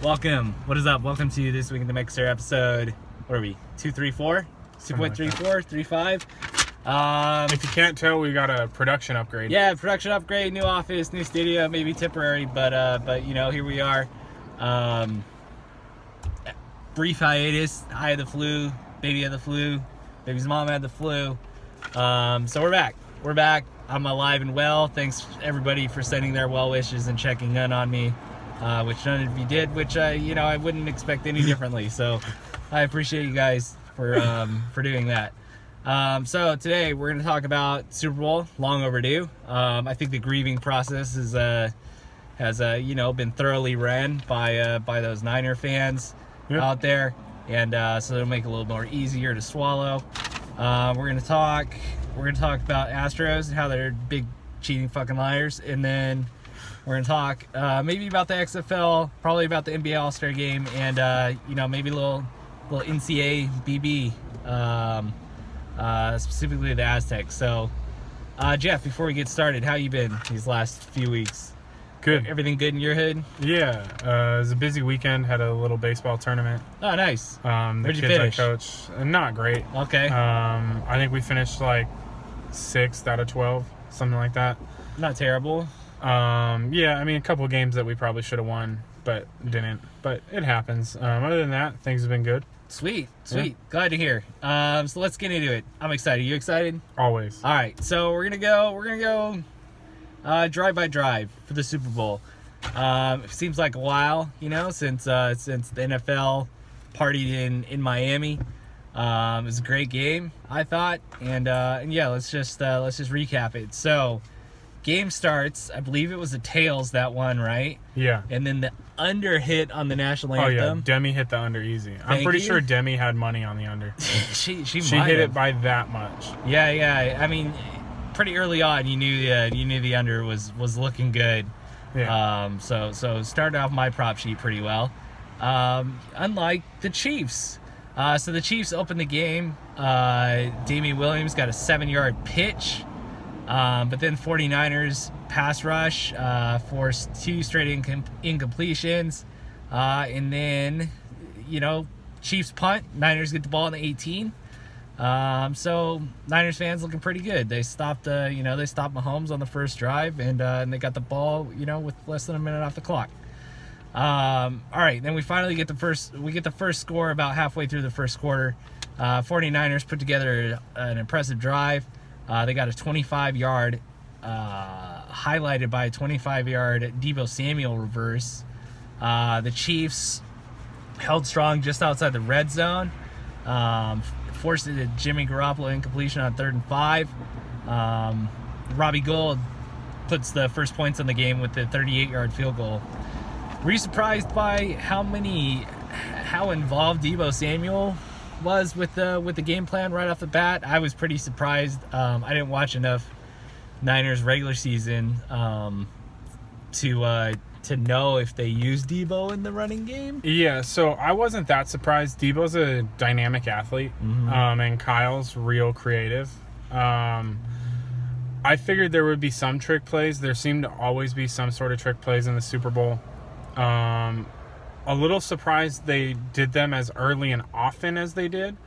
Welcome. What is up? Welcome to This Week in the Mixer episode. What are we? 234? 2.34? 35? If you can't tell, we got a production upgrade. Yeah, production upgrade, new office, new studio, maybe temporary, but you know, here we are. Brief hiatus. I had the flu. Baby had the flu. Baby's mom had the flu. So we're back. We're back. I'm alive and well. Thanks everybody for sending their well wishes and checking in on me, which none of you did, which I wouldn't expect any differently. So I appreciate you guys for doing that. So today we're going to talk about Super Bowl, long overdue. I think the grieving process has been thoroughly ran by those Niner fans out there, and so it'll make it a little more easier to swallow. We're going to talk about Astros and how they're big cheating fucking liars, and then we're going to talk maybe about the XFL, probably about the NBA All-Star Game, and maybe a little NCAA BB. Specifically the Aztecs. So, Jeff, before we get started, how you been these last few weeks? Good. Everything good in your hood? Yeah. It was a busy weekend. Had a little baseball tournament. Oh, nice. Where'd you kids finish? I coach, not great. Okay. I think we finished like 6th out of 12, something like that. Not terrible. Yeah, I mean, a couple of games that we probably should have won, but didn't. But it happens. Other than that, things have been good. Sweet. Yeah. Glad to hear. So let's get into it. I'm excited. You excited? Always. All right. So we're gonna go drive by drive for the Super Bowl. It seems like a while, since the NFL partied in Miami. It was a great game, I thought, and yeah, let's just recap it. So, game starts. I believe it was the Tails that won, right? Yeah. And then the under hit on the national Oh yeah, anthem. Demi hit the under easy. I'm Thank pretty you. sure Demi had money on the under. she She might hit have. it by that much. Yeah. I mean, pretty early on, you knew the under was looking good. Yeah. So started off my prop sheet pretty well. Unlike the Chiefs. So the Chiefs opened the game. Damian Williams got a 7-yard pitch. But then 49ers pass rush forced 2 straight incompletions. And then, Chiefs punt. Niners get the ball in the 18. So Niners fans looking pretty good. They stopped Mahomes on the first drive, and they got the ball, with less than a minute off the clock. All right, then we finally get the first score about halfway through the first quarter. 49ers put together an impressive drive. They got a 25-yard, highlighted by a 25-yard Deebo Samuel reverse. The Chiefs held strong just outside the red zone. Forced it to Jimmy Garoppolo incompletion on 3rd and 5. Robbie Gould puts the first points on the game with the 38-yard field goal. Were you surprised by how involved Deebo Samuel was with the game plan right off the bat? I was pretty surprised. I didn't watch enough Niners regular season to know if they used Deebo in the running game. Yeah, so I wasn't that surprised. Debo's a dynamic athlete, and Kyle's real creative. I figured there would be some trick plays. There seemed to always be some sort of trick plays in the Super Bowl. A little surprised they did them as early and often as they did.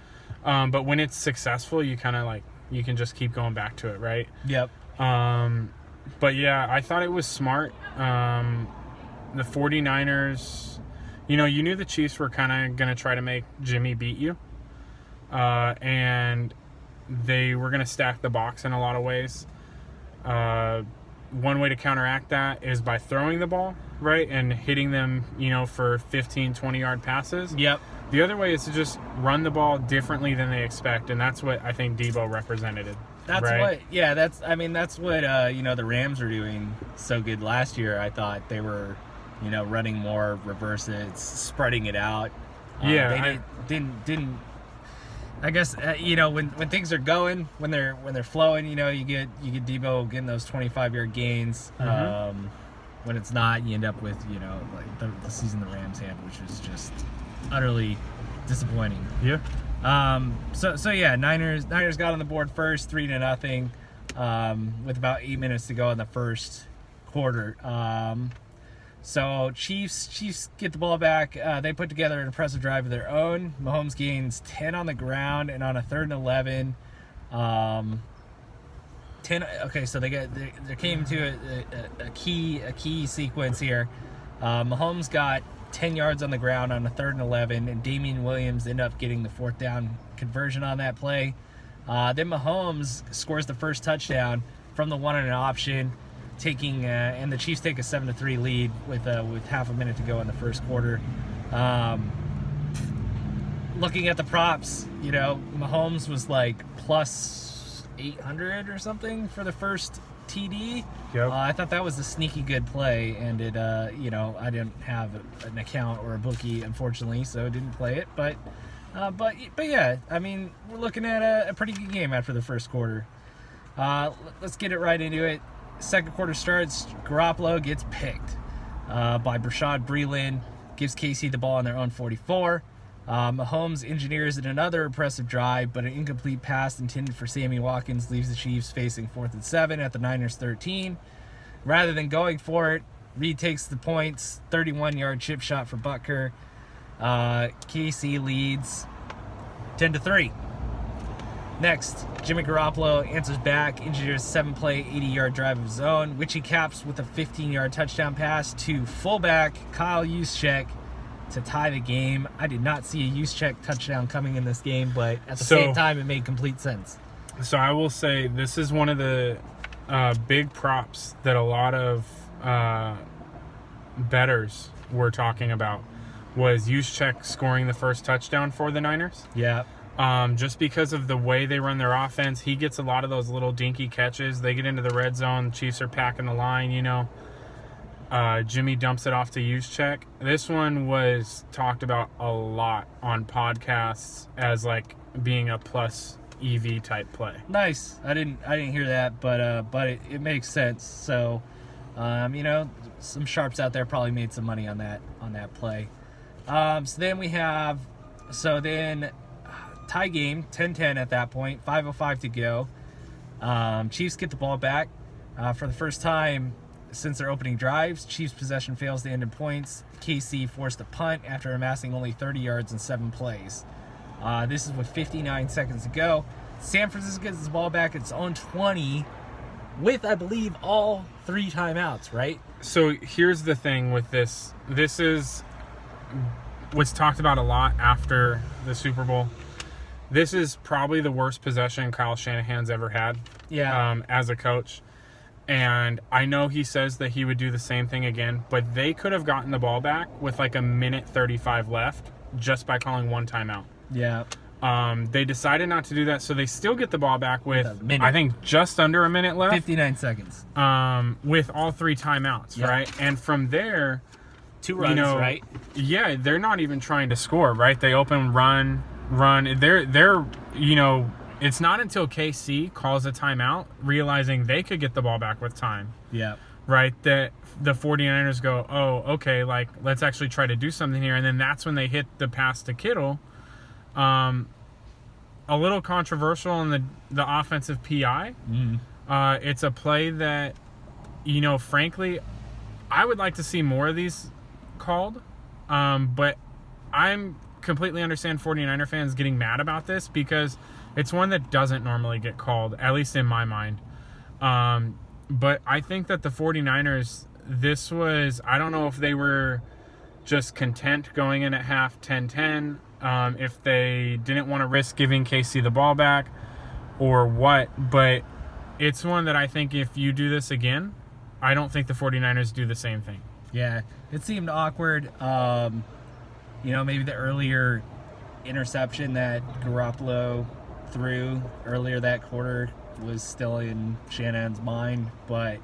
But when it's successful, you kind of you can just keep going back to it, right? Yep. But yeah, I thought it was smart. The 49ers, you knew the Chiefs were kind of going to try to make Jimmy beat you. And they were going to stack the box in a lot of ways. One way to counteract that is by throwing the ball, right, and hitting them, for 15, 20-yard passes. Yep. The other way is to just run the ball differently than they expect, and that's what I think Deebo represented. That's right? that's what the Rams were doing so good last year. I thought they were, running more reverses, spreading it out. Yeah, they didn't. I guess when things are going, when they're flowing, you get Deebo getting those 25-yard gains. When it's not, you end up with the season the Rams had, which was just utterly disappointing. Yeah. So yeah, Niners got on the board first, 3-0, with about 8 minutes to go in the first quarter. So Chiefs get the ball back. They put together an impressive drive of their own. Mahomes gains 10 on the ground, and on a 3rd and 11, 10. Okay, so there came to a key sequence here. Mahomes got 10 yards on the ground on a 3rd and 11, and Damian Williams ended up getting the 4th down conversion on that play. Then Mahomes scores the first touchdown from the 1 and an option, taking and the Chiefs take a 7-3 lead with half a minute to go in the first quarter. Looking at the props, Mahomes was like plus 800 or something for the first TD. Yep. I thought that was a sneaky good play, and it I didn't have an account or a bookie, unfortunately, so I didn't play it. But yeah, I mean, we're looking at a pretty good game after the first quarter. Let's get it right into it. Second quarter starts. Garoppolo gets picked by Brashad Breeland, gives KC the ball on their own 44. Mahomes engineers in another impressive drive, but an incomplete pass intended for Sammy Watkins leaves the Chiefs facing 4th and 7 at the Niners' 13. Rather than going for it, Reed takes the points, 31-yard chip shot for Butker. KC leads 10-3. Next, Jimmy Garoppolo answers back, engineers a 7-play, 80-yard drive of his own, which he caps with a 15-yard touchdown pass to fullback Kyle Juszczyk to tie the game. I did not see a Juszczyk touchdown coming in this game, but at the same time, it made complete sense. So I will say this is one of the big props that a lot of bettors were talking about, was Juszczyk scoring the first touchdown for the Niners. Yeah. Just because of the way they run their offense, he gets a lot of those little dinky catches. They get into the red zone, Chiefs are packing the line, Jimmy dumps it off to Juszczyk. This one was talked about a lot on podcasts as like being a plus EV type play. Nice. I didn't hear that, but it makes sense. So, some sharps out there probably made some money on that play. So then tie game, 10-10 at that point, 5:05 to go. Chiefs get the ball back for the first time since their opening drives. Chiefs possession fails to end in points. KC forced a punt after amassing only 30 yards in 7 plays. This is with 59 seconds to go. San Francisco gets the ball back at its own 20 with, I believe, all 3 timeouts, right? So here's the thing with this. This is what's talked about a lot after the Super Bowl. This is probably the worst possession Kyle Shanahan's ever had as a coach. And I know he says that he would do the same thing again, but they could have gotten the ball back with like a minute 35 left just by calling one timeout. Yeah. They decided not to do that, so they still get the ball back with, I think, just under a minute left. 59 seconds. With all 3 timeouts, right? And from there, 2 runs, right? Yeah, they're not even trying to score, right? They open, run. They're it's not until KC calls a timeout, realizing they could get the ball back with time. Yeah. Right? That the 49ers go, oh, okay, like, let's actually try to do something here. And then that's when they hit the pass to Kittle. A little controversial on the offensive PI. It's a play that, frankly, I would like to see more of these called. But I'm completely understand 49er fans getting mad about this because it's one that doesn't normally get called, at least in my mind. But I think that the 49ers, this was, I don't know if they were just content going in at half 10-10, if they didn't want to risk giving KC the ball back or what, but it's one that I think if you do this again, I don't think the 49ers do the same thing. Yeah, it seemed awkward. Maybe the earlier interception that Garoppolo threw earlier that quarter was still in Shanahan's mind, but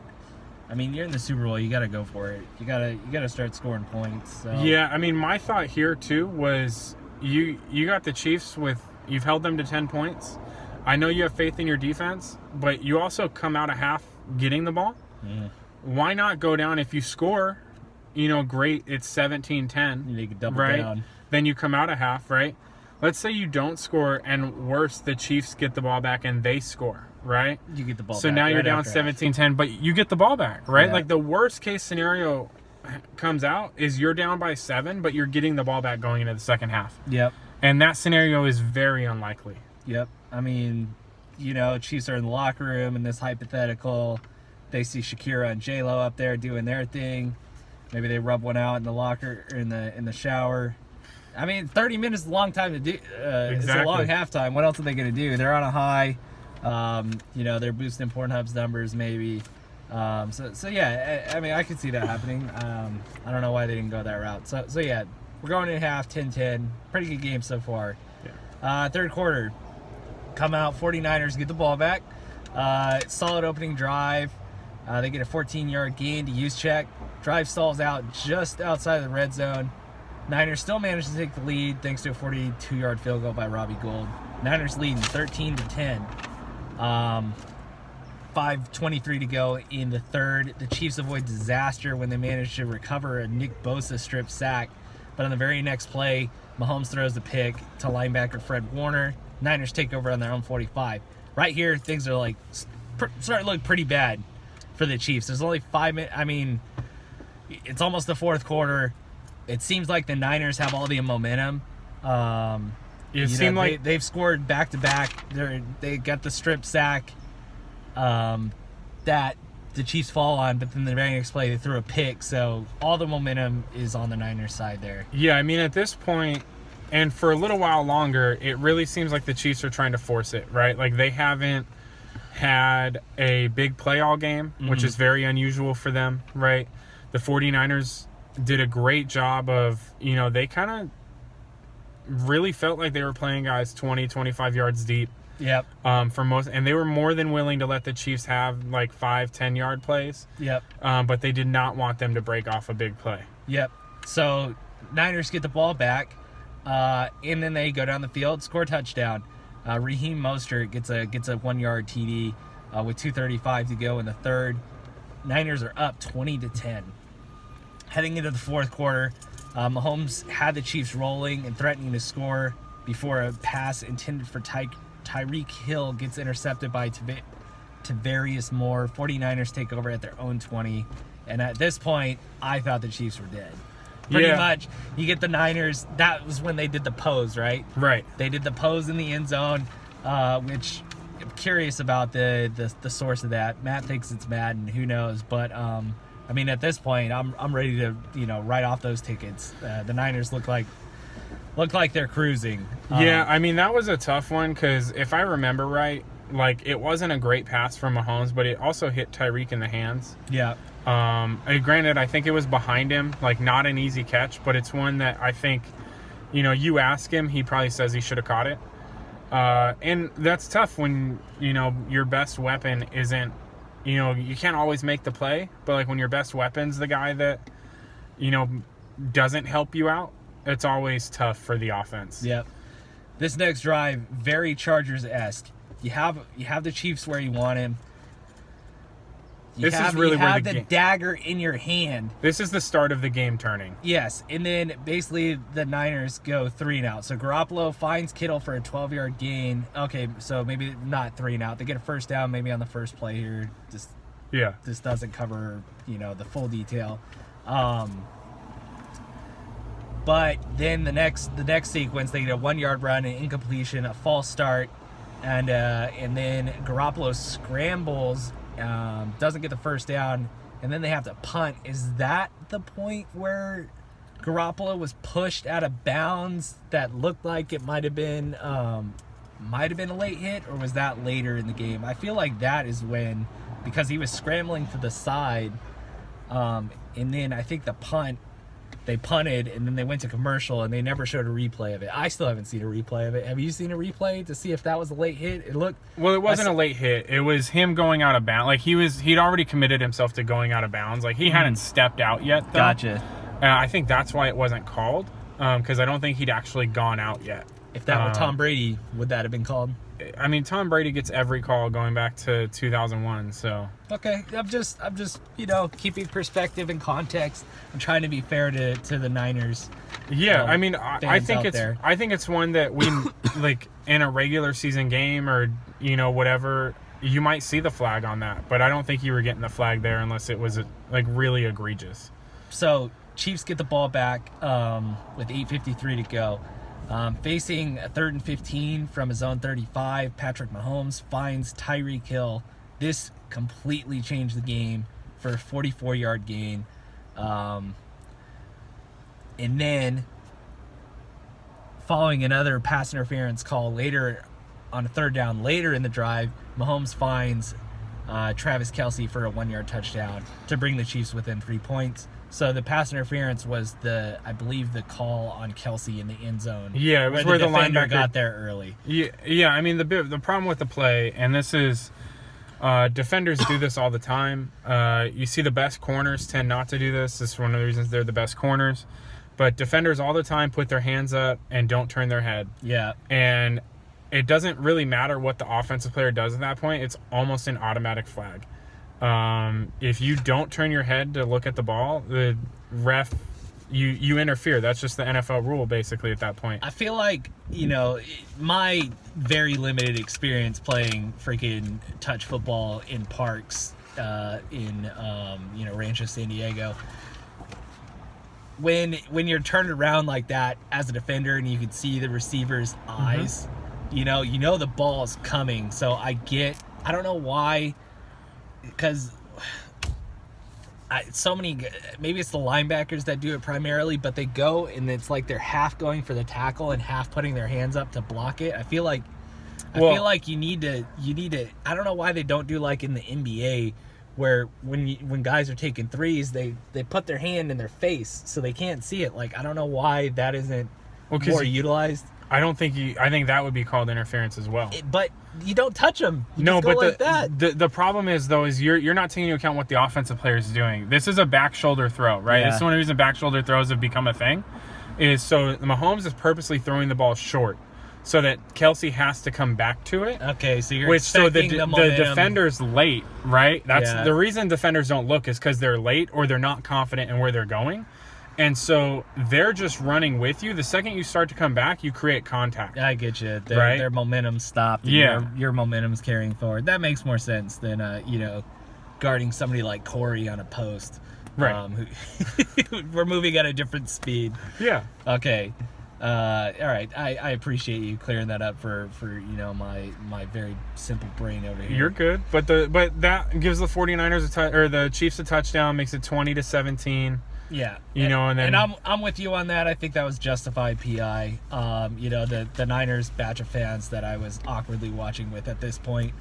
I mean, you're in the Super Bowl, you got to go for it. You got to start scoring points. So. Yeah, I mean, my thought here too was you got the Chiefs you've held them to 10 points. I know you have faith in your defense, but you also come out of half getting the ball. Why not go down if you score? Great, it's 17-10. You can double right? down. Then you come out of half, right? Let's say you don't score, and worse, the Chiefs get the ball back and they score, right? You get the ball back. So now you're down 17-10, but you get the ball back, right? Yeah. Like the worst case scenario comes out is you're down by 7, but you're getting the ball back going into the second half. Yep. And that scenario is very unlikely. Yep. I mean, you know, Chiefs are in the locker room in this hypothetical. They see Shakira and J-Lo up there doing their thing. Maybe they rub one out in the locker in the shower. I mean, 30 minutes is a long time to do. It's a long halftime. What else are they going to do? They're on a high. You know, they're boosting Pornhub's numbers maybe. So yeah, I mean, I could see that happening. I don't know why they didn't go that route. So yeah, we're going in half, 10-10. Pretty good game so far. Yeah. Third quarter, come out, 49ers get the ball back. Solid opening drive. They get a 14-yard gain to Juszczyk. Drive stalls out just outside of the red zone. Niners still manage to take the lead thanks to a 42-yard field goal by Robbie Gould. Niners leading 13-10. 5:23 to go in the third. The Chiefs avoid disaster when they manage to recover a Nick Bosa strip sack. But on the very next play, Mahomes throws a pick to linebacker Fred Warner. Niners take over on their own 45. Right here, things are like starting to look pretty bad for the Chiefs. There's only 5 minutes. I mean, it's almost the fourth quarter. It seems like the Niners have all the momentum. Like they've scored back-to-back. They got the strip sack that the Chiefs fall on, but then the very next play they threw a pick. So all the momentum is on the Niners side there. Yeah, I mean, at this point, and for a little while longer, it really seems like the Chiefs are trying to force it, right? Like they haven't had a big play all game, which is very unusual for them, right? The 49ers did a great job of, you know, they kind of really felt like they were playing guys 20, 25 yards deep. Yep. For most, and they were more than willing to let the Chiefs have like 5-10 yard plays. Yep. But they did not want them to break off a big play. Yep. So Niners get the ball back, and then they go down the field, score a touchdown. Raheem Mostert gets a 1-yard TD with 2:35 to go in the third. Niners are up 20-10. Heading into the fourth quarter, Mahomes had the Chiefs rolling and threatening to score before a pass intended for Tyreek Hill gets intercepted by Tavarius Moore. 49ers take over at their own 20. And at this point, I thought the Chiefs were dead. Pretty much. You get the Niners. That was when they did the pose, right? Right. They did the pose in the end zone, which I'm curious about the source of that. Matt thinks it's Madden. Who knows? But, I mean, at this point, I'm ready to, you know, write off those tickets. The Niners look like they're cruising. Yeah, I mean, that was a tough one because if I remember right, like, it wasn't a great pass from Mahomes, but it also hit Tyreek in the hands. Yeah. Granted, I think it was behind him, like, not an easy catch, but it's one that I think, you know, you ask him, he probably says he should have caught it. And that's tough when, you know, your best weapon isn't, you know, you can't always make the play, but, like, when your best weapon's the guy that, you know, doesn't help you out, it's always tough for the offense. Yep. This next drive, very Chargers-esque. You have the Chiefs where you want him. You have the dagger in your hand. This is the start of the game turning. Yes, and then basically the Niners go 3 and out. So Garoppolo finds Kittle for a 12-yard gain. Okay, so maybe not 3 and out. They get a first down maybe on the first play here. This doesn't cover, you know, the full detail. But then the next sequence, they get a 1-yard run, an incompletion, a false start, and then Garoppolo scrambles, doesn't get the first down, and then they have to punt. Is that the point where Garoppolo was pushed out of bounds that looked like it might have been a late hit, or was that later in the game? I feel like that is when, because he was scrambling to the side, and then I think the punt, they punted, and then they went to commercial, and they never showed a replay of it. I still haven't seen a replay of it. Have you seen a replay to see if that was a late hit? Well, it wasn't a late hit. It was him going out of bounds. Like, he'd already committed himself to going out of bounds. Like, he hadn't stepped out yet, though. Gotcha. I think that's why it wasn't called, because I don't think he'd actually gone out yet. If that were Tom Brady, would that have been called? I mean, Tom Brady gets every call going back to 2001, so. Okay, I'm just, you know, keeping perspective and context. I'm trying to be fair to the Niners. Yeah, I mean, I think it's one that we like in a regular season game or, you know, whatever, you might see the flag on that, but I don't think you were getting the flag there unless it was like really egregious. So Chiefs get the ball back with 8:53 to go. Facing a 3rd and 15 from his own 35, Patrick Mahomes finds Tyreek Hill. This completely changed the game for a 44-yard gain. And then, following another pass interference call later on a 3rd down later in the drive, Mahomes finds Travis Kelce for a 1-yard touchdown to bring the Chiefs within 3 points. So the pass interference was I believe the call on Kelce in the end zone. Yeah, it was where the defender linebacker got there early. Yeah. I mean, the problem with the play, and this is, defenders do this all the time. You see the best corners tend not to do this. This is one of the reasons they're the best corners. But defenders all the time put their hands up and don't turn their head. Yeah. And it doesn't really matter what the offensive player does at that point. It's almost an automatic flag. If you don't turn your head to look at the ball, the ref, you interfere. That's just the NFL rule, basically, at that point. I feel like, my very limited experience playing freaking touch football in parks in Rancho San Diego, when you're turned around like that as a defender and you can see the receiver's eyes, you know the ball's coming. So I don't know why, because maybe it's the linebackers that do it primarily, but they go and it's like they're half going for the tackle and half putting their hands up to block it. I feel like you need to. I don't know why they don't do like in the NBA, where when guys are taking threes, they put their hand in their face so they can't see it. Like, I don't know why that isn't more utilized. I think that would be called interference as well. But you don't touch them. The problem is, though, is you're not taking into account what the offensive player is doing. This is a back shoulder throw, right? Yeah. This is one of the reasons back shoulder throws have become a thing. So Mahomes is purposely throwing the ball short so that Kelce has to come back to it. Okay, so you're expecting the defender's late, right? That's the reason defenders don't look, is because they're late or they're not confident in where they're going. And so they're just running with you. The second you start to come back, you create contact. I get you. Right? Their momentum stopped. And your momentum's carrying forward. That makes more sense than guarding somebody like Corey on a post. Right. We're moving at a different speed. Yeah. Okay. All right. I appreciate you clearing that up for my very simple brain over here. You're good. But that gives the 49ers or the Chiefs a touchdown, makes it 20-17. Yeah, and I'm with you on that. I think that was justified PI. The Niners batch of fans that I was awkwardly watching with at this point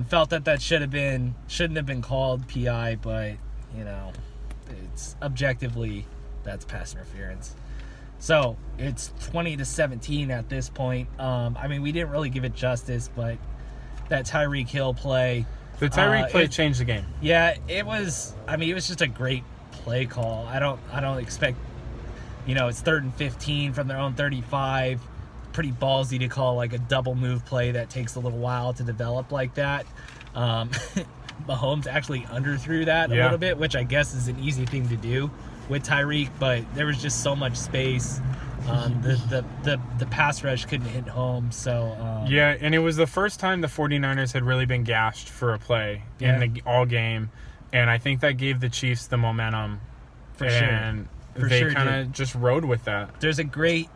felt that shouldn't have been called PI, but it's objectively that's pass interference. So it's 20-17 at this point. We didn't really give it justice, but that Tyreek Hill play, the Tyreek play changed the game. Yeah, it was. It was just a great play call. I don't expect, it's 3rd and 15 from their own 35. Pretty ballsy to call like a double move play that takes a little while to develop like that. Mahomes actually underthrew that a little bit, which I guess is an easy thing to do with Tyreek, but there was just so much space. The pass rush couldn't hit home. So and it was the first time the 49ers had really been gashed for a play in the all game. And I think that gave the Chiefs the momentum. And they kind of just rode with that. There's a great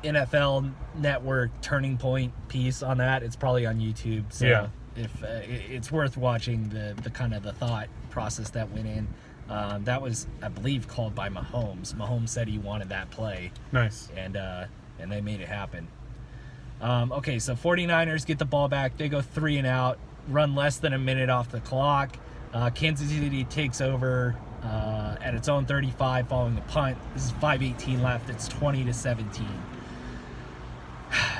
NFL Network turning point piece on that. It's probably on YouTube. So if it's worth watching the kind of the thought process that went in. That was, I believe, called by Mahomes. Mahomes said he wanted that play. Nice. And they made it happen. Okay, so 49ers get the ball back. They go 3 and out, run less than a minute off the clock. Kansas City takes over at its own 35 following the punt. This is 5:18 left. It's 20-17.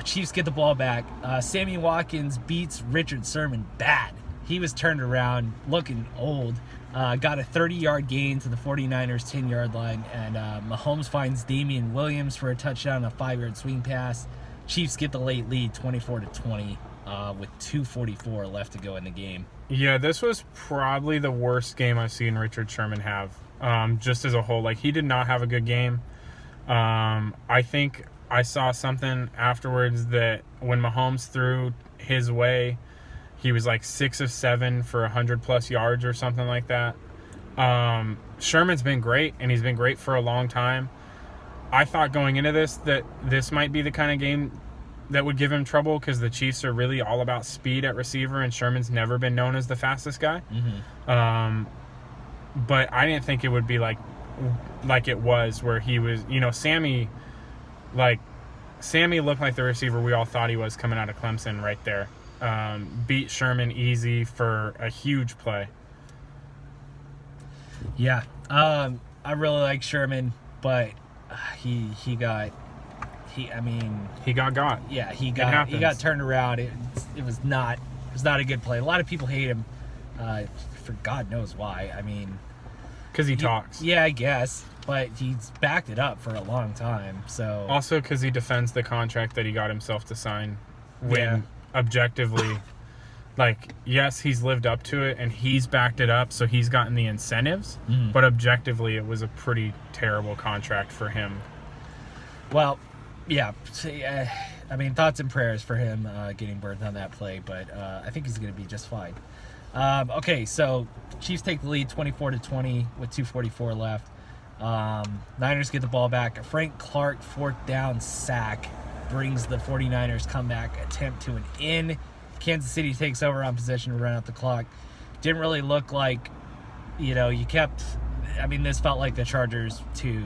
Chiefs get the ball back. Sammy Watkins beats Richard Sherman bad. He was turned around looking old. Got a 30-yard gain to the 49ers 10-yard line, and Mahomes finds Damian Williams for a touchdown, a 5-yard swing pass. Chiefs get the late lead 24-20 with 2:44 left to go in the game. Yeah, this was probably the worst game I've seen Richard Sherman have, just as a whole. Like, he did not have a good game. I think I saw something afterwards that when Mahomes threw his way, he was like 6 of 7 for 100+ yards or something like that. Sherman's been great, and he's been great for a long time. I thought going into this that this might be the kind of game that would give him trouble because the Chiefs are really all about speed at receiver, and Sherman's never been known as the fastest guy. But I didn't think it would be like it was where he was, Sammy looked like the receiver we all thought he was coming out of Clemson right there. Beat Sherman easy for a huge play. Yeah. I really like Sherman, but he got got. Yeah, he got turned around. It was not a good play. A lot of people hate him for God knows why. I mean, because he talks. Yeah, I guess, but he's backed it up for a long time. So also because he defends the contract that he got himself to sign when objectively, yes, he's lived up to it and he's backed it up, so he's gotten the incentives. But objectively, it was a pretty terrible contract for him. Well, yeah. I mean, thoughts and prayers for him getting burned on that play, but I think he's going to be just fine. Okay, so Chiefs take the lead 24-20 with 2:44 left. Niners get the ball back. A Frank Clark fourth down sack brings the 49ers comeback attempt to an end. Kansas City takes over on possession to run out the clock. Didn't really look like, this felt like the Chargers too.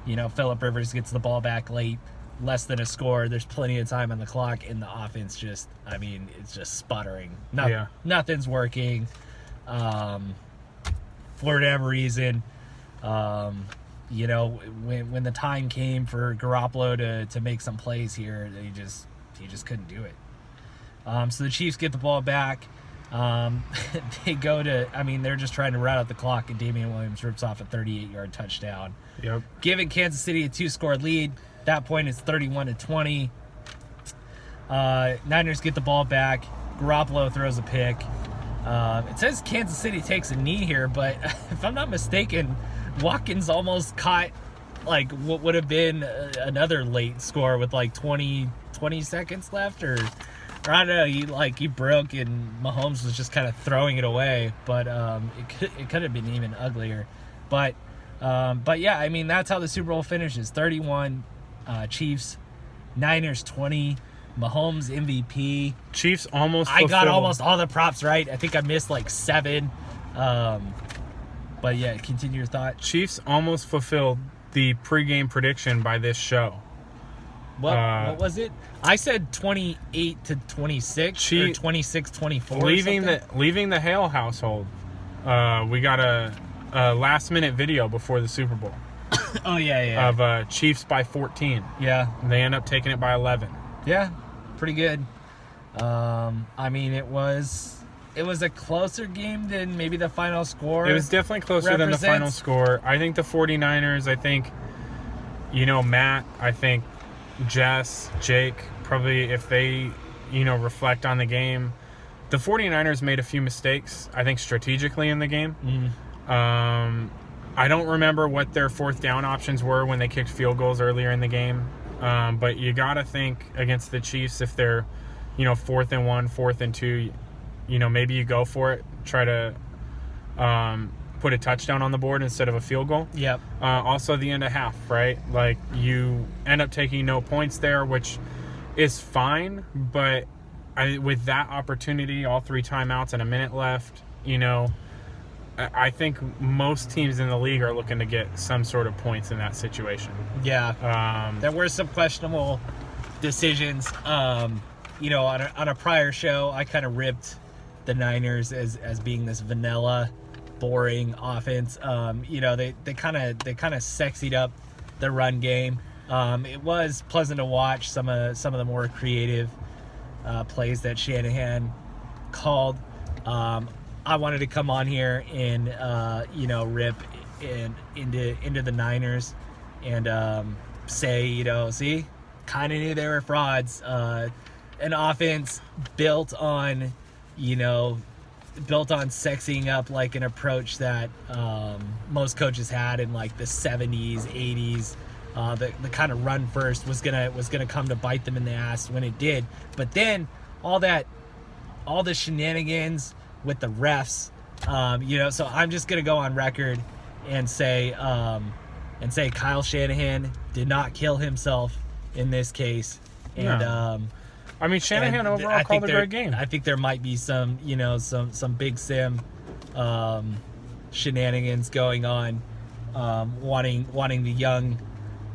Phillip Rivers gets the ball back late, less than a score. There's plenty of time on the clock, and the offense it's just sputtering. Nothing's working. For whatever reason, when the time came for Garoppolo to make some plays here, he just couldn't do it. So the Chiefs get the ball back. They go to, they're just trying to run out the clock, and Damian Williams rips off a 38-yard touchdown. Yep. Giving Kansas City a 2-score lead. At that point, it's 31-20. Niners get the ball back. Garoppolo throws a pick. It says Kansas City takes a knee here, but if I'm not mistaken, Watkins almost caught what would have been another late score with 20 seconds left, or I don't know. He broke, and Mahomes was just kind of throwing it away, but it could have been even uglier. But yeah, that's how the Super Bowl finishes: 31 Chiefs, Niners 20. Mahomes MVP. Chiefs almost fulfilled. I got almost all the props right. I think I missed 7. But yeah, continue your thought. Chiefs almost fulfilled the pregame prediction by this show. What was it? I said 28-26 or 26-24. Leaving the Hale household. We got a last minute video before the Super Bowl. Oh yeah. Of Chiefs by 14. Yeah. They end up taking it by 11. Yeah, pretty good. It was a closer game than maybe the final score. It was definitely closer than the final score. I think the 49ers, Matt, I think Jess, Jake, probably if they, reflect on the game, the 49ers made a few mistakes, I think, strategically in the game. I don't remember what their fourth down options were when they kicked field goals earlier in the game. But you got to think against the Chiefs, if they're, 4th and 1, 4th and 2, maybe you go for it, try to put a touchdown on the board instead of a field goal. Yep. Also the end of half, right? You end up taking no points there, which is fine, but with that opportunity, all 3 timeouts and a minute left, I think most teams in the league are looking to get some sort of points in that situation. Yeah. There were some questionable decisions. On a prior show, I kind of ripped the Niners as being this vanilla, boring offense. They kind of sexied up the run game. It was pleasant to watch some of the more creative plays that Shanahan called. I wanted to come on here and rip into the Niners and say, see, kind of knew they were frauds. An offense built on sexing up an approach that most coaches had in the 70s, 80s. The kind of run first was gonna come to bite them in the ass when it did. But then all the shenanigans with the refs, so I'm just gonna go on record and say Kyle Shanahan did not kill himself in this case. And No. I mean, Shanahan overall called a great game. I think there might be some, some Big Sim shenanigans going on, wanting the young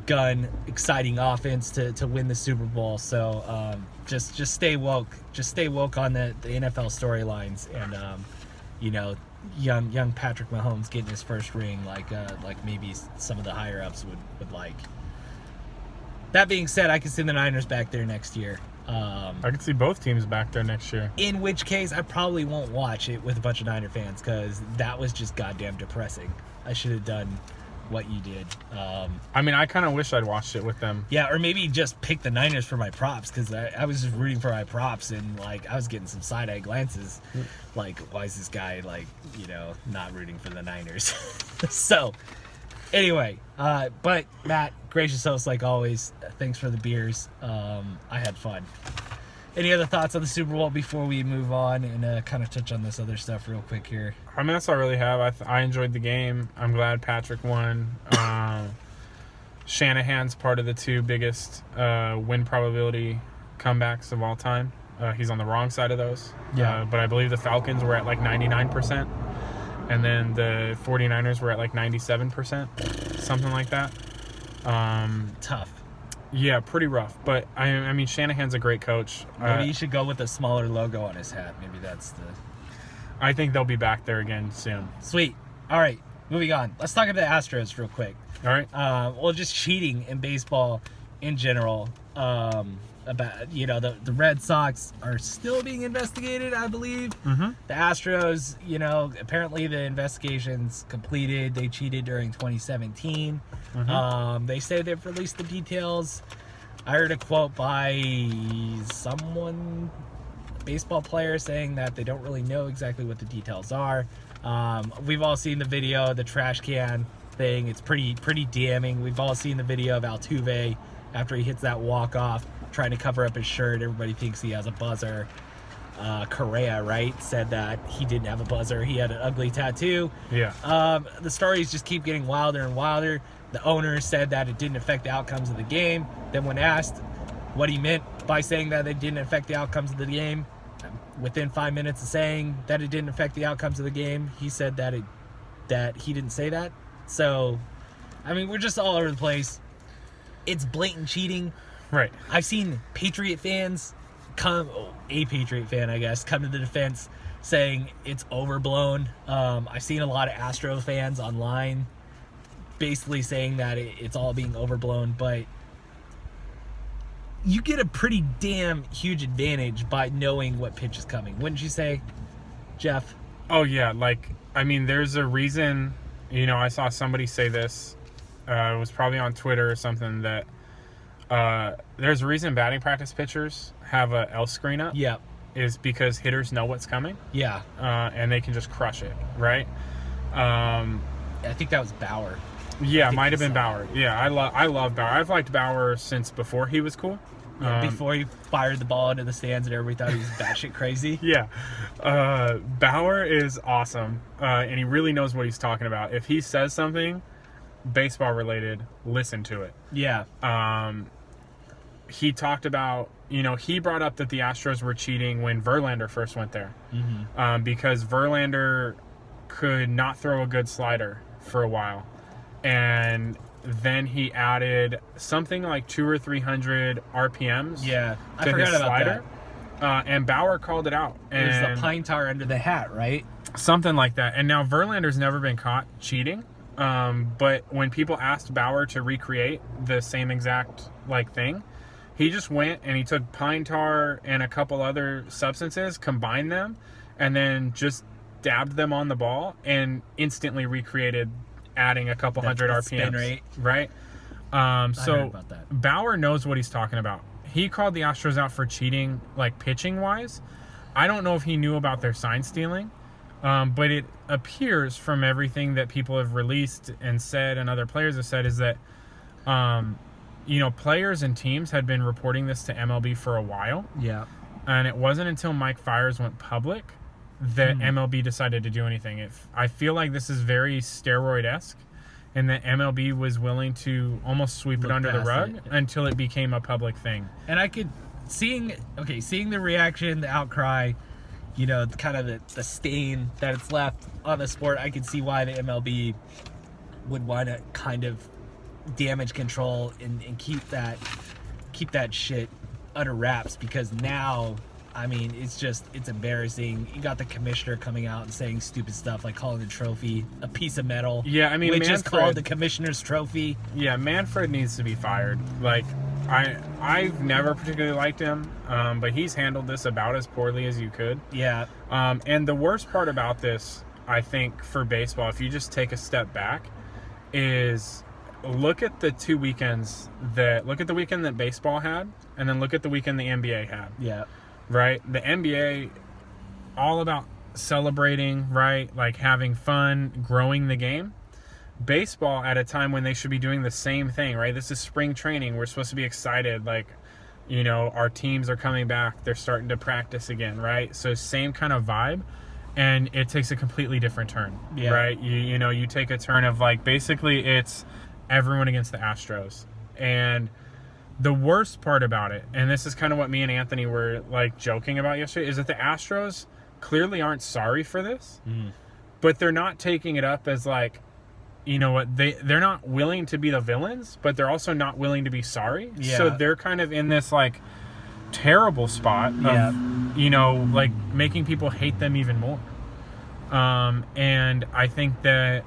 gun, exciting offense to win the Super Bowl. So just stay woke. Just stay woke on the NFL storylines, and young Patrick Mahomes getting his first ring, like maybe some of the higher ups would like. That being said, I can see the Niners back there next year. I could see both teams back there next year. In which case, I probably won't watch it with a bunch of Niner fans, because that was just goddamn depressing. I should have done what you did. I mean, I kind of wish I'd watched it with them. Yeah, or maybe just pick the Niners for my props, because I was just rooting for my props, and I was getting some side-eye glances. Like, why is this guy not rooting for the Niners? So, anyway, but Matt, gracious host like always. Thanks for the beers. I had fun. Any other thoughts on the Super Bowl before we move on and kind of touch on this other stuff real quick here? I mean, that's all I really have. I enjoyed the game. I'm glad Patrick won. Shanahan's part of the two biggest win probability comebacks of all time. He's on the wrong side of those. Yeah. But I believe the Falcons were at like 99%. And then the 49ers were at like 97%. Something like that. Tough. Yeah, pretty rough. But, I mean, Shanahan's a great coach. Maybe he should go with a smaller logo on his hat. Maybe that's the... I think they'll be back there again soon. Sweet. All right, moving on. Let's talk about the Astros real quick. All right. Well, just cheating in baseball in general. About the Red Sox are still being investigated, I believe. Mm-hmm. The Astros, apparently the investigation's completed. They cheated during 2017. Mm-hmm. They say they've released the details. I heard a quote by someone, a baseball player, saying that they don't really know exactly what the details are. We've all seen the video, the trash can thing. It's pretty damning. We've all seen the video of Altuve after he hits that walk-off, trying to cover up his shirt. Everybody thinks he has a buzzer. Correa, right, said that he didn't have a buzzer. He had an ugly tattoo. Yeah. The stories just keep getting wilder and wilder. The owner said that it didn't affect the outcomes of the game. Then when asked what he meant by saying that it didn't affect the outcomes of the game, within 5 minutes of saying that it didn't affect the outcomes of the game, he said that he didn't say that. So, I mean, we're just all over the place. It's blatant cheating. Right. I've seen Patriot fans a Patriot fan, I guess, come to the defense saying it's overblown. I've seen a lot of Astro fans online basically saying that it's all being overblown, but you get a pretty damn huge advantage by knowing what pitch is coming, wouldn't you say, Jeff? Oh, yeah. I mean, there's a reason, I saw somebody say this, it was probably on Twitter or something, that there's a reason batting practice pitchers have a L screen up. Yeah. Is because hitters know what's coming. Yeah. And they can just crush it, right? I think that was Bauer. Yeah, might have been Bauer. Yeah, I love Bauer. I've liked Bauer since before he was cool. Before he fired the ball into the stands and everybody thought he was batshit crazy. Yeah. Bauer is awesome, and he really knows what he's talking about. If he says something baseball related, listen to it. Yeah. He talked about, he brought up that the Astros were cheating when Verlander first went there. Mm-hmm. Because Verlander could not throw a good slider for a while. And then he added something like 200 or 300 RPMs. Yeah, I to forgot his about slider. And Bauer called it out. It was the pine tar under the hat, right? Something like that. And now Verlander's never been caught cheating. But when people asked Bauer to recreate the same exact thing, he just went and he took pine tar and a couple other substances, combined them, and then just dabbed them on the ball and instantly recreated, adding a couple hundred RPMs. Spin rate. Right? I heard So about that. Bauer knows what he's talking about. He called the Astros out for cheating, pitching-wise. I don't know if he knew about their sign stealing, but it appears from everything that people have released and said and other players have said is that, players and teams had been reporting this to MLB for a while. Yeah. And it wasn't until Mike Fiers went public that MLB decided to do anything. I feel like this is very steroid-esque, and that MLB was willing to almost sweep it under the rug until it became a public thing. And I could seeing the reaction, the outcry, you know, kind of the stain that it's left on the sport. I could see why the MLB would want to kind of damage control and keep that shit under wraps, because now, I mean, it's embarrassing. You got the commissioner coming out and saying stupid stuff like calling the trophy a piece of metal. Yeah, I mean, which is called the commissioner's trophy. Yeah, Manfred needs to be fired. Like, I've never particularly liked him, but he's handled this about as poorly as you could. Yeah. And the worst part about this, I think, for baseball, if you just take a step back, is look at the weekend that baseball had, and then look at the weekend the NBA had. Yeah. Right? The NBA, all about celebrating, right? Like having fun, growing the game. Baseball, at a time when they should be doing the same thing, right? This is spring training. We're supposed to be excited. Like, you know, our teams are coming back. They're starting to practice again, right? So same kind of vibe. And it takes a completely different turn, right? You know, you take a turn of like, basically it's everyone against the Astros. And the worst part about it, and this is kind of what me and Anthony were like joking about yesterday, is that the Astros clearly aren't sorry for this, but they're not taking it up as like, you know what, they're not willing to be the villains, but they're also not willing to be sorry. Yeah. So they're kind of in this like terrible spot of, you know, like making people hate them even more. And I think that,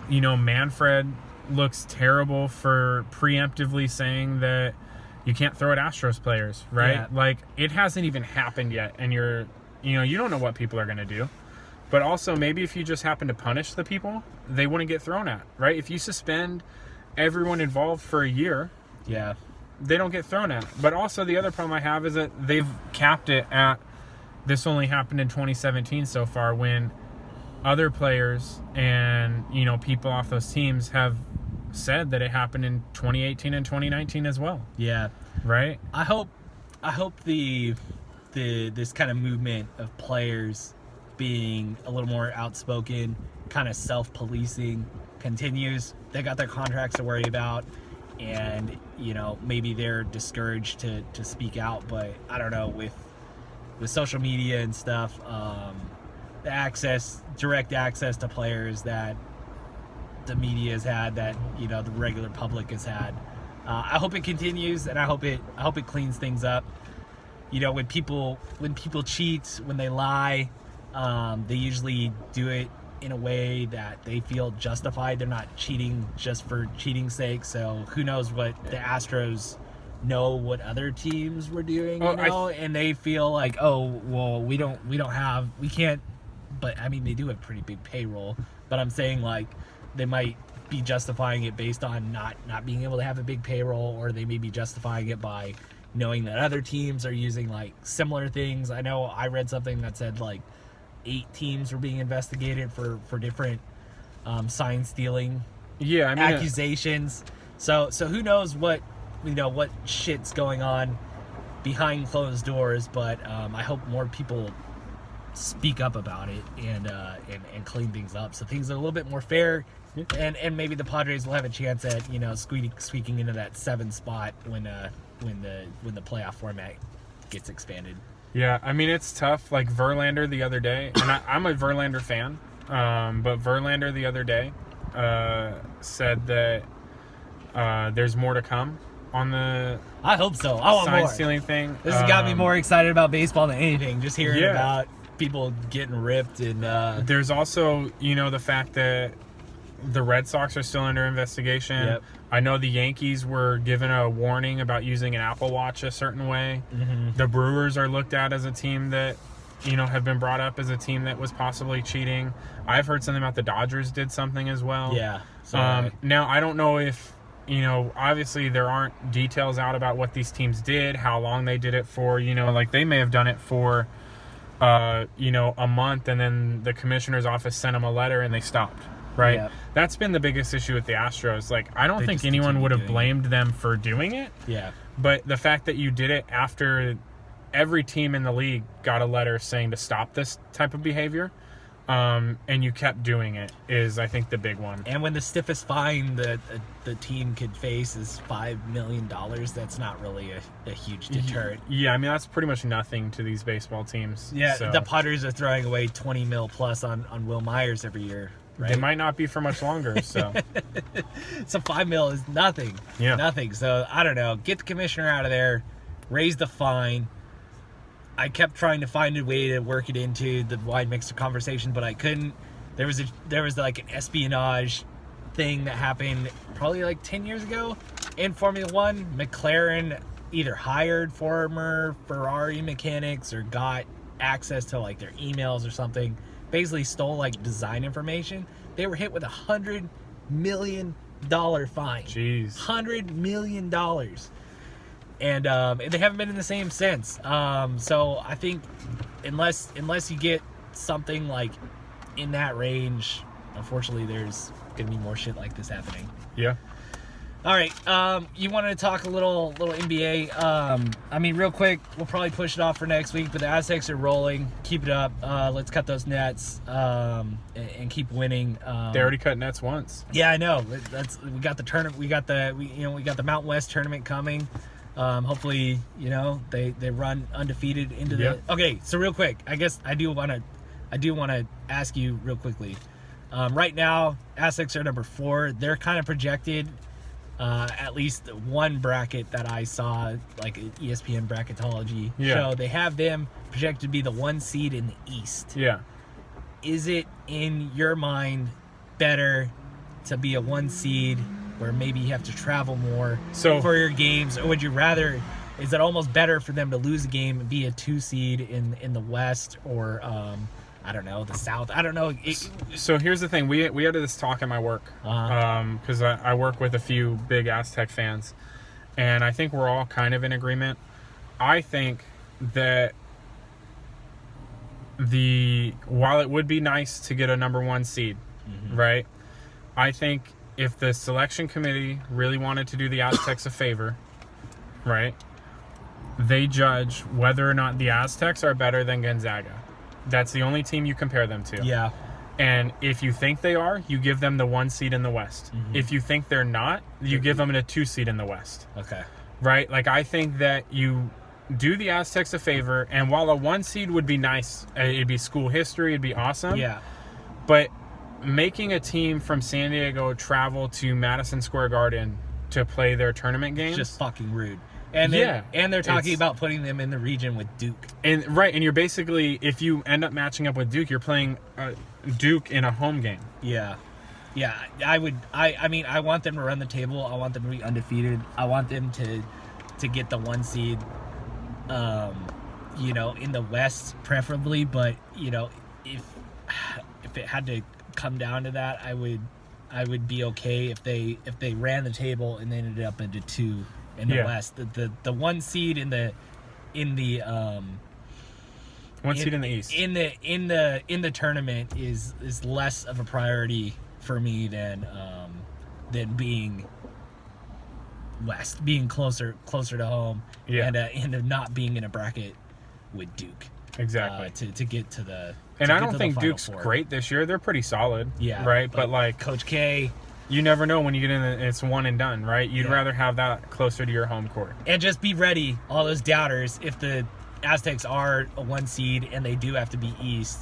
you know, Manfred looks terrible for preemptively saying that you can't throw at Astros players, right? Yeah. Like, it hasn't even happened yet, and you don't know what people are going to do. But also, maybe if you just happen to punish the people, they wouldn't get thrown at, right? If you suspend everyone involved for a year, they don't get thrown at. But also, the other problem I have is that they've capped it at, this only happened in 2017 so far, when other players and, you know, people off those teams have said that it happened in 2018 and 2019 as well. Yeah. Right? I hope this kind of movement of players being a little more outspoken, kind of self-policing, continues. They got their contracts to worry about, and, you know, maybe they're discouraged to speak out. But I don't know, with social media and stuff, the direct access to players that the media has had, that, you know, the regular public has had, I hope it continues, and I hope it cleans things up. You know, when people cheat, when they lie, they usually do it in a way that they feel justified. They're not cheating just for cheating's sake. So who knows what the Astros know what other teams were doing, you know, and they feel like, oh, well, we can't. But I mean, they do have pretty big payroll. But I'm saying, like, they might be justifying it based on not being able to have a big payroll, or they may be justifying it by knowing that other teams are using like similar things. I know I read something that said like 8 teams were being investigated for different sign stealing accusations. So who knows what shit's going on behind closed doors. But I hope more people speak up about it and clean things up, so things are a little bit more fair, and maybe the Padres will have a chance at, you know, squeaking into that 7 spot when the playoff format gets expanded. Yeah, I mean, it's tough. Like Verlander the other day, and I'm a Verlander fan, but Verlander the other day said that there's more to come on the I hope so. I want more. Sign stealing thing. This has got me more excited about baseball than anything, just hearing about people getting ripped. And there's also, you know, the fact that the Red Sox are still under investigation. Yep. I know the Yankees were given a warning about using an Apple Watch a certain way. Mm-hmm. The Brewers are looked at as a team that, you know, have been brought up as a team that was possibly cheating. I've heard something about the Dodgers did something as well. Yeah. So now, I don't know if, you know, obviously there aren't details out about what these teams did, how long they did it for. You know, like they may have done it for, you know, a month, and then the commissioner's office sent them a letter and they stopped. Right? Yeah. That's been the biggest issue with the Astros. Like, I don't think anyone would have blamed them for doing it. Yeah. But the fact that you did it after every team in the league got a letter saying to stop this type of behavior. And you kept doing it is, I think, the big one. And when the stiffest fine that the team could face is $5 million, that's not really a huge deterrent. Yeah, I mean, that's pretty much nothing to these baseball teams. Yeah, so. the Padres are throwing away $20 million plus on Will Myers every year. Right? They might not be for much longer, so. So $5 million is nothing. Yeah. Nothing. So, I don't know. Get the commissioner out of there. Raise the fine. I kept trying to find a way to work it into the wide mixer conversation, but I couldn't. There was like an espionage thing that happened probably like 10 years ago in Formula One. McLaren either hired former Ferrari mechanics or got access to like their emails or something. Basically stole like design information. They were hit with $100 million fine. Jeez. $100 million. And they haven't been in the same since. So I think unless you get something like in that range, unfortunately, there's gonna be more shit like this happening. Yeah. All right. You wanted to talk a little NBA. I mean, real quick, we'll probably push it off for next week. But the Aztecs are rolling. Keep it up. Let's cut those nets and keep winning. They already cut nets once. Yeah, I know. We got the tournament. We got the Mountain West tournament coming. Hopefully, they run undefeated into the. Okay, so real quick, I guess I do want to ask you real quickly. Right now, Aztecs are number 4. They're kind of projected. At least one bracket that I saw, like an ESPN bracketology show, they have them projected to be the 1 seed in the East. Yeah. Is it in your mind better to be a 1 seed where maybe you have to travel more for your games, or would you rather? Is it almost better for them to lose a game and be a 2 seed in the West, or I don't know, the South? I don't know. So here's the thing. We had this talk at my work because I work with a few big Aztec fans, and I think we're all kind of in agreement. I think that while it would be nice to get a number 1 seed, right? I think if the selection committee really wanted to do the Aztecs a favor, right, they judge whether or not the Aztecs are better than Gonzaga. That's the only team you compare them to. Yeah. And if you think they are, you give them the 1 seed in the West. If you think they're not, you give them a 2 seed in the West. Okay. Right? Like, I think that you do the Aztecs a favor, and while a 1 seed would be nice, it'd be school history, it'd be awesome. Yeah. But making a team from San Diego travel to Madison Square Garden to play their tournament games, just fucking rude. And they're talking about putting them in the region with Duke. And you're basically, if you end up matching up with Duke, you're playing Duke in a home game. Yeah. Yeah, I mean, I want them to run the table. I want them to be undefeated. I want them to get the 1 seed, in the West preferably. But, if it had to come down to that, I would be okay if they ran the table and they ended up into 2 in the West. The 1 seed in the 1 seed in the East in the tournament is less of a priority for me than being West, being closer to home, and not being in a bracket with Duke. Exactly. To get to the. And I don't think Duke's great this year. They're pretty solid. Yeah. Right. But like Coach K. You never know when you get in it's one and done, right? You'd rather have that closer to your home court. And just be ready, all those doubters, if the Aztecs are a 1 seed and they do have to be East,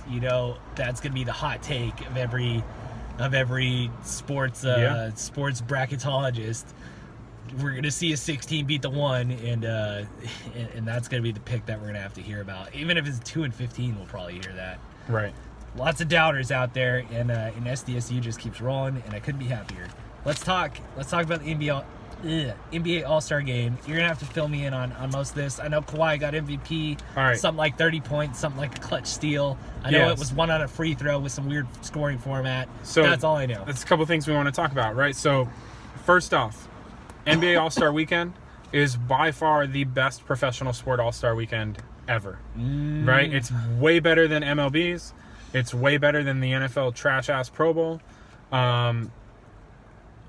that's going to be the hot take of every sports bracketologist. We're going to see a 16 beat the 1, and that's going to be the pick that we're going to have to hear about. Even if it's 2-15, we'll probably hear that. Right. Lots of doubters out there, and SDSU just keeps rolling, and I couldn't be happier. Let's talk about the NBA All-Star Game. You're gonna have to fill me in on most of this. I know Kawhi got MVP, something like 30 points, something like a clutch steal. I know it was one on a free throw with some weird scoring format. So that's all I know. That's a couple things we want to talk about, right? So first off, NBA All-Star Weekend is by far the best professional sport All-Star Weekend ever, right? It's way better than MLB's. It's way better than the NFL trash-ass Pro Bowl.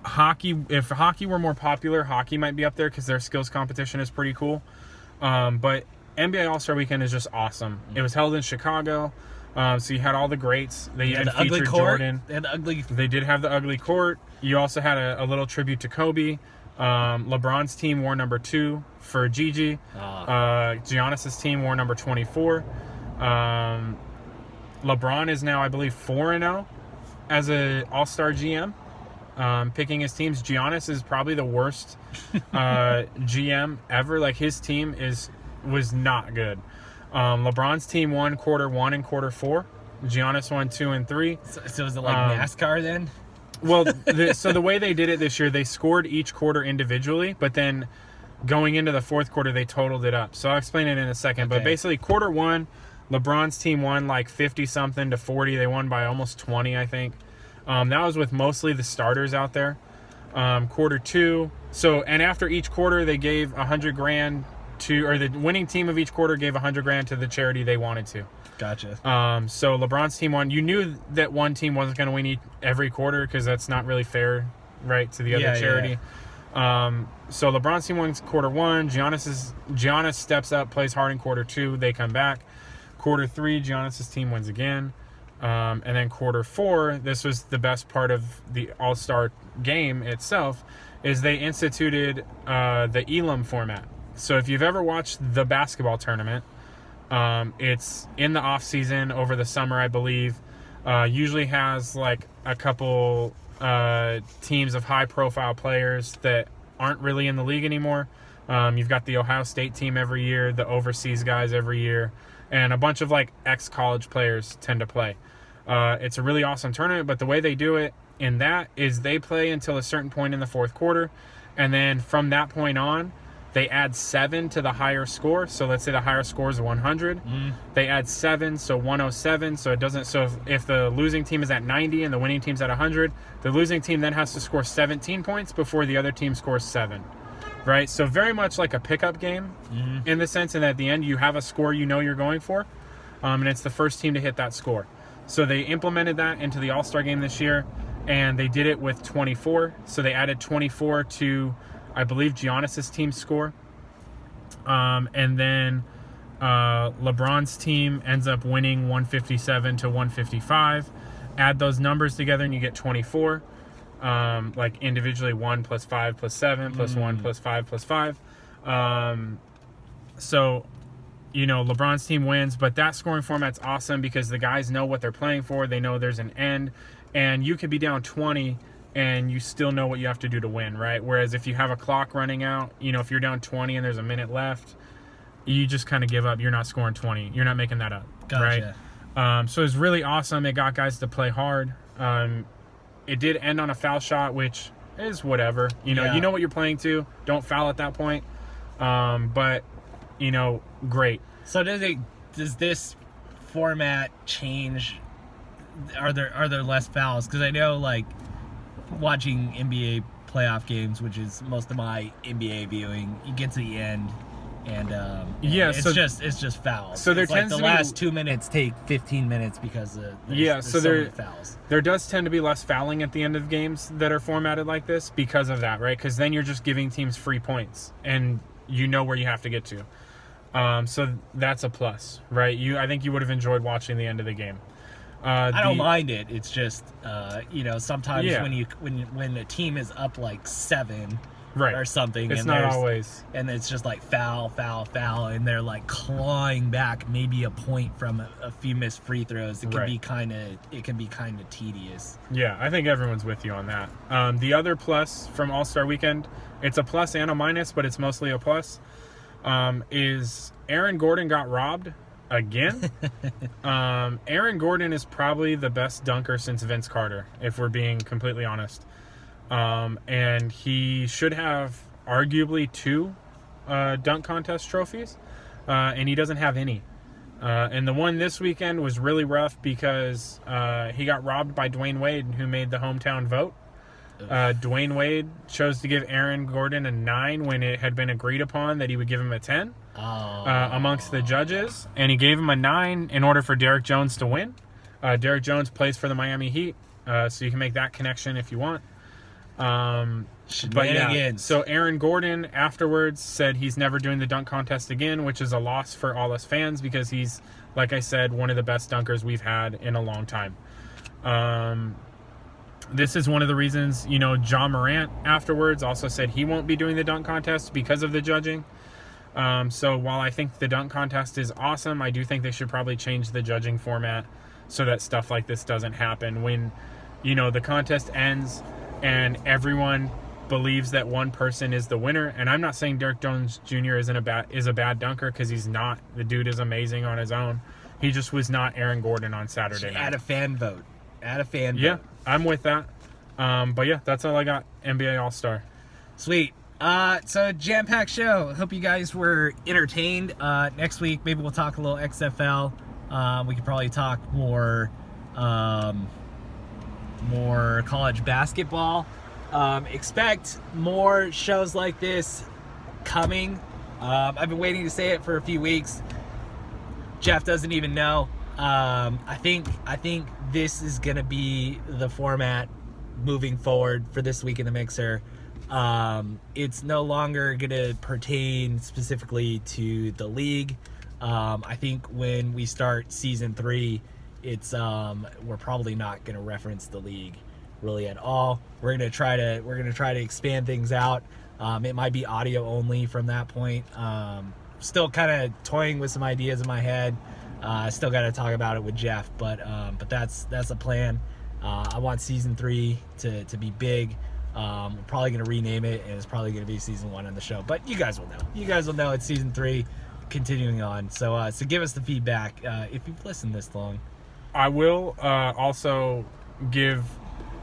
Hockey, if hockey were more popular, hockey might be up there because their skills competition is pretty cool. But NBA All-Star Weekend is just awesome. It was held in Chicago, so you had all the greats. They even the ugly featured court. Jordan. They did have the ugly court. You also had a little tribute to Kobe. LeBron's team wore number 2 for Gigi. Giannis's team wore number 24. LeBron is now, I believe, 4-0 as an All-Star GM. Picking his teams. Giannis is probably the worst GM ever. Like, his team was not good. LeBron's team won quarter 1 and quarter 4. Giannis won 2 and 3. So is it like NASCAR then? Well, so the way they did it this year, they scored each quarter individually, but then going into the fourth quarter, they totaled it up. So I'll explain it in a second. Okay. But basically, quarter 1, LeBron's team won like 50-something to 40. They won by almost 20, I think. That was with mostly the starters out there. Quarter 2. And after each quarter, they gave $100,000 or the winning team of each quarter gave $100,000 to the charity they wanted to. Gotcha. So LeBron's team won. You knew that one team wasn't going to win every quarter because that's not really fair, right, to the other charity. Yeah. So LeBron's team wins quarter 1. Giannis steps up, plays hard in quarter 2. They come back. Quarter 3, Giannis's team wins again. And then quarter 4, this was the best part of the All-Star game itself, is they instituted the Elam format. So if you've ever watched the basketball tournament, it's in the off season over the summer, I believe. Usually has like a couple teams of high profile players that aren't really in the league anymore. You've got the Ohio State team every year, the overseas guys every year, and a bunch of like ex-college players tend to play. It's a really awesome tournament, but the way they do it in that is they play until a certain point in the fourth quarter, and then from that point on, they add 7 to the higher score. So let's say the higher score is 100. They add 7, so 107. So it doesn't. So if the losing team is at 90 and the winning team's at 100, the losing team then has to score 17 points before the other team scores 7. Right. So very much like a pickup game in the sense that at the end you have a score you know you're going for, and it's the first team to hit that score. So they implemented that into the All-Star game this year, and they did it with 24. So they added 24 to, I believe, Giannis's team score. And then LeBron's team ends up winning 157 to 155. Add those numbers together and you get 24. Like individually 1 plus 5 plus 7 plus 1 plus 5 plus 5. So, you know, LeBron's team wins, but that scoring format's awesome because the guys know what they're playing for. They know there's an end, and you could be down 20 and you still know what you have to do to win, right? Whereas if you have a clock running out, you know, if you're down 20 and there's a minute left, you just kind of give up. You're not scoring 20. You're not making that up, gotcha. Right? So it was really awesome. It got guys to play hard. It did end on a foul shot, which is whatever. You know what you're playing to. Don't foul at that point. But, you know, great. So does this format change? Are there less fouls? Because I know, like, watching NBA playoff games, which is most of my NBA viewing, you get to the end and it's just fouls. So there tends the last 2 minutes take 15 minutes because there's so many fouls. There does tend to be less fouling at the end of games that are formatted like this because of that, right? Because then you're just giving teams free points and you know where you have to get to. So that's a plus, right? I think you would have enjoyed watching the end of the game. I don't mind it. It's just, sometimes when a team is up like 7 or something, it's not always, and it's just like foul, and they're like clawing back maybe a point from a few missed free throws. It can be kind of tedious. Yeah, I think everyone's with you on that. The other plus from All-Star Weekend, it's a plus and a minus, but it's mostly a plus. Is Aaron Gordon got robbed again. Aaron Gordon is probably the best dunker since Vince Carter, if we're being completely honest. And he should have arguably 2 dunk contest trophies, and he doesn't have any. And the one this weekend was really rough because he got robbed by Dwayne Wade, who made the hometown vote. Dwayne Wade chose to give Aaron Gordon a 9 when it had been agreed upon that he would give him a 10 amongst the judges, and he gave him a 9 in order for Derrick Jones to win. Derrick Jones plays for the Miami Heat, so you can make that connection if you want. But yeah, Shenanigans. so Aaron Gordon afterwards said he's never doing the dunk contest again, which is a loss for all us fans because he's, like I said, one of the best dunkers we've had in a long time. This is one of the reasons, John Morant afterwards also said he won't be doing the dunk contest because of the judging. So while I think the dunk contest is awesome, I do think they should probably change the judging format so that stuff like this doesn't happen. When, the contest ends and everyone believes that one person is the winner. And I'm not saying Derek Jones Jr. is a bad dunker, because he's not. The dude is amazing on his own. He just was not Aaron Gordon on Saturday night. Add a fan vote. Yeah, I'm with that. But yeah, that's all I got. NBA All-Star. Sweet. So jam-packed show. Hope you guys were entertained. Next week, maybe we'll talk a little XFL. We could probably talk more college basketball. Expect more shows like this coming. I've been waiting to say it for a few weeks. Jeff doesn't even know. I think this is gonna be the format moving forward for This Week in the Mixer. It's no longer gonna pertain specifically to the league. I think when we start season 3, it's we're probably not gonna reference the league really at all. We're gonna try to expand things out. It might be audio only from that point. Still kind of toying with some ideas in my head. Still got to talk about it with Jeff, but that's the plan. I want season 3 to be big. We're probably gonna rename it, and it's probably gonna be season 1 on the show. But you guys will know. You guys will know it's season 3, continuing on. So give us the feedback if you've listened this long. I will also give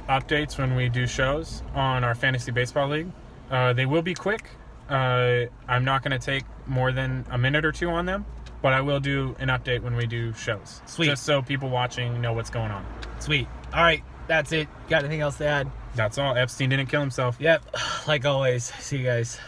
updates when we do shows on our fantasy baseball league. They will be quick. I'm not going to take more than a minute or two on them, but I will do an update when we do shows. Sweet. Just so people watching know what's going on. Sweet. All right, that's it. Got anything else to add? That's all. Epstein didn't kill himself. Yep. Like always. See you guys.